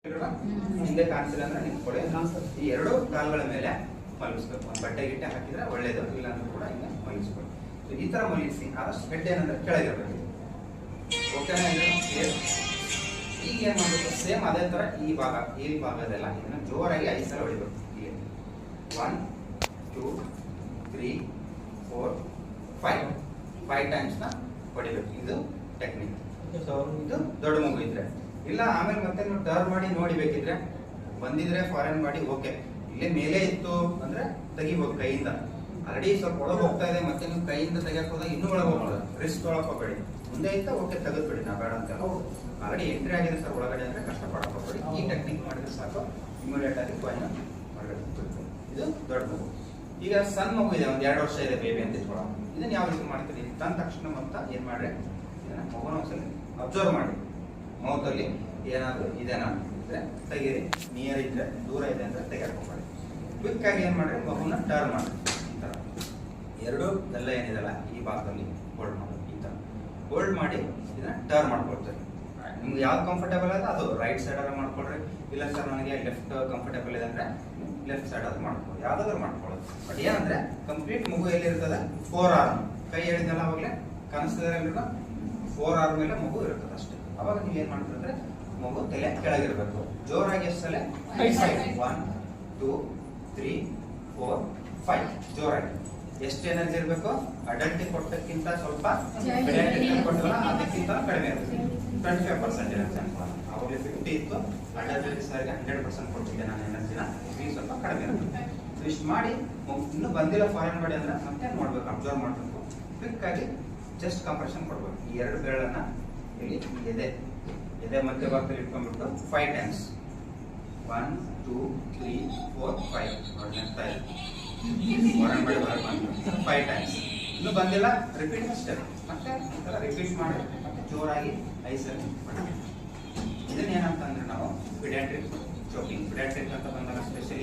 ಹಿಂದೆ ಕಾಣಿಸಿಲ್ಲ ಅಂದ್ರೆ ನಿಂತ್ಕೊಳ್ಳಿ. ಈ ಎರಡು ಕಾಲುಗಳ ಮೇಲೆ ಮಲಗಿಸ್ಬೇಕು. ಒಂದು ಬಟ್ಟೆ ಗಿಟ್ಟೆ ಹಾಕಿದ್ರೆ ಒಳ್ಳೇದು, ಇಲ್ಲ ಅಂದ್ರೆ ಕೂಡ ಹಿಂಗೆ ಮಲಗಿಸ್ಬೇಕು. ಈ ತರ ಮಲಗಿಸಿ ಆದಷ್ಟು ಹೆಡ್ ಏನಂದ್ರೆ ಕೆಳಗಿರ್ಬೇಕು. ಓಕೆನಾ? ಈಗ ಏನ್ ಮಾಡ್ಬೇಕು, ಸೇಮ್ ಅದೇ ತರ ಈ ಭಾಗದೆಲ್ಲ ಇದನ್ನ ಜೋರಾಗಿ 5 ಸಲ ಹೊಡಿಬೇಕು. 1 2 3 4 5 ಟೈಮ್ಸ್ ನ ಹೊಡಿಬೇಕು. ಇದು ಟೆಕ್ನಿಕ್. ಇದು ದೊಡ್ಡ ಮಗು ಇದ್ರೆ ಇಲ್ಲ, ಆಮೇಲೆ ಮತ್ತೆ ನೀವು ಟರ್ನ್ ಮಾಡಿ ನೋಡಿ, ಬೇಕಿದ್ರೆ ಬಂದಿದ್ರೆ ಫಾರಿನ್ ಮಾಡಿ ಓಕೆ. ಇಲ್ಲೇ ಮೇಲೆ ಇತ್ತು ಅಂದ್ರೆ ತೆಗಿಬೇಕು ಕೈಯಿಂದ. ಆಲ್ರೆಡಿ ಸ್ವಲ್ಪ ಒಳಗೆ ಹೋಗ್ತಾ ಇದೆ, ಮತ್ತೆ ನೀವು ಕೈಯಿಂದ ತೆಗಿಯಕ್ ಹೋದಾಗ ಇನ್ನೂ ಒಳಗೆ ಹೋಗ್ಬೋದು. ರಿಸ್ಕ್ ತೊಳಕ್ ಹೋಗ್ಬೇಡಿ. ಮುಂದೆ ಇತ್ತ ಓಕೆ ತೆಗೆದ್ಬಿಡಿ, ನಾ ಬೇಡ ಅಂತ. ಆಲ್ರೆಡಿ ಎಂಟ್ರಿ ಆಗಿದೆ ಸರ್ ಒಳಗಡೆ ಅಂದ್ರೆ ಕಷ್ಟ ಪಡಕ್ ಹೋಗ್ಬೇಡಿ. ಈ ಟೆಕ್ನಿಕ್ ಮಾಡಿದ್ರೆ ಸಾಕು, ಇಮಿಡಿಯೇಟ್ ಆಗಿ ಕಾಯಿನ್ ಹೊರಗಡೆ. ಇದು ದೊಡ್ಡ ಮಗು. ಈಗ ಸಣ್ಣ ಮಗು ಇದೆ, ಒಂದ್ 2 ವರ್ಷ ಇದೆ ಬೇಬಿ ಅಂತ ಇಟ್ಕೊಳ್ಳೋ. ಇದನ್ನ ಯಾವ ರೀತಿ ಮಾಡ್ತೀರಿ? ತಂದ ತಕ್ಷಣ ಮತ್ತ ಏನ್ ಮಾಡ್ರಿ, ಇದನ್ನ ಮಗುನ ಒಂದ್ಸಲಿ ಅಬ್ಸರ್ವ್ ಮಾಡಿ. ಮೌತಲ್ಲಿ ಏನಾದ್ರು ಇದೇನಾ ಇದ್ರೆ ತೆಗೀರಿ, ನಿಯರ್ ಇದ್ರೆ ದೂರ ಇದೆ ಅಂದ್ರೆ ತೆಗೆದುಕೊಂಡ್ರಿ. ಕ್ವಿಕ್ ಆಗಿ ಏನ್ ಮಾಡ್ರಿ, ಮಗುನ ಟರ್ನ್ ಮಾಡಿ. ಈ ತರ ಎರಡು ಎಲ್ಲ ಏನಿದೆಲ್ಲ ಈ ಭಾಗದಲ್ಲಿ ಹೋಲ್ಡ್ ಮಾಡಿ. ಈ ತರ ಹೋಲ್ಡ್ ಮಾಡಿ ಇದನ್ನ ಟರ್ನ್ ಮಾಡ್ಕೊಳ್ತೀರಿ. ನಿಮ್ಗೆ ಯಾವ್ದು ಕಂಫರ್ಟೇಬಲ್ ಅದ ಅದು ರೈಟ್ ಸೈಡ್ ಆದ್ರೆ ಮಾಡ್ಕೊಳ್ರಿ. ಇಲ್ಲ ಸರ್ ನನಗೆ ಲೆಫ್ಟ್ ಕಂಫರ್ಟೇಬಲ್ ಇದೆ ಅಂದ್ರೆ ಲೆಫ್ಟ್ ಸೈಡ್ ಆದ್ರೆ ಮಾಡ್ಕೊಳ್ಳಿ, ಯಾವ್ದಾದ್ರು ಮಾಡ್ಕೊಳ್ಳೋದು. ಬಟ್ ಏನಂದ್ರೆ ಕಂಪ್ಲೀಟ್ ಮಗು ಎಲ್ಲಿ ಇರ್ತದೆ, 4 ಆರ್ಮ್. ಕೈ ಹೇಳಿದೆಲ್ಲ ಅವಾಗಲೇ ಕಾಣಿಸ್ತಿದ್ರೆ 4 ಆರ್ಮ್ ಮೇಲೆ ಮಗು ಇರ್ತದೆ ಅಷ್ಟೇ. ಅವಾಗ ನೀವು ಏನ್ ಮಾಡ್ತಿದ್ರೆ ಮಗು ತಲೆ ಕೆಳಗಿರ್ಬೇಕು. ಜೋರಾಗಿ ಎಷ್ಟು ಸಲ? 1 2 3 4 5 ಜೋರಾಗಿ. ಎಷ್ಟು ಎನರ್ಜಿ ಇರಬೇಕು? ಅಡಲ್ಟಿ ಕೊಟ್ಟಕ್ಕಿಂತ ಸ್ವಲ್ಪ ಕೊಟ್ಟಲ್ಲ ಅದಕ್ಕಿಂತ ಕಡಿಮೆ ಇರುತ್ತೆ. 25% ಎನರ್ಜಿ ಅನ್ಕೊಳ್ಳೋಣ. ಅವಾಗಲೇ 50 ಇತ್ತು, ಅಡಲ್ಟಿ ಸರಿಗೆ 100% ಕೊಟ್ಟಿದ್ದೆ ನಾನು ಎನರ್ಜಿನ. ಈಗ ಸ್ವಲ್ಪ ಕಡಿಮೆ ಇರುತ್ತೆ. ಇಷ್ಟು ಮಾಡಿ ಇನ್ನೂ ಬಂದಿಲ್ಲ ಫಾರಿನ್ ಬಾಡಿ ಅಂದ್ರೆ ಮತ್ತೆ ಮಾಡ್ಬೇಕು, ಅಬ್ಸರ್ವ್ ಮಾಡ್ಬೇಕು. ಕ್ವಿಕ್ ಆಗಿ ಜಸ್ಟ್ ಕಂಪ್ರೆಷನ್ ಕೊಡ್ಬೇಕು. ಈ 2 ಬೆರಳನ್ನ ಇಲ್ಲಿ ಎದೆ ಮಧ್ಯ ಭಾಗದಲ್ಲಿ ಇಟ್ಕೊಂಡ್ಬಿಟ್ಟು 5 ಟೈಮ್ಸ್. 1 2 3 4 5 ನೋಡಿ ನೆಗ್ತಾ ಇದೆ. ಫಾರಿನ್ ಬಾಡಿ ಬರಕ್ ಬಂತು 5 ಟೈಮ್ಸ್. ಇನ್ನೂ ಬಂದಿಲ್ಲ, ರಿಪೀಟ್ ಅಷ್ಟೇ. ಮತ್ತೆ ರಿಪೀಟ್ ಮಾಡಿ ಮತ್ತೆ ಜೋರಾಗಿ 5 ಸಲ ಇದನ್ನ ಏನಂತ ಅಂದ್ರೆ ನಾವು ಪಿಡಿಯಾಟ್ರಿಕ್ ಚೋಕಿಂಗ್. ಪಿಡಿಯಾಟ್ರಿಕ್ ಅಂತ ಬಂದಾಗ ಸ್ಪೆಷಲಿ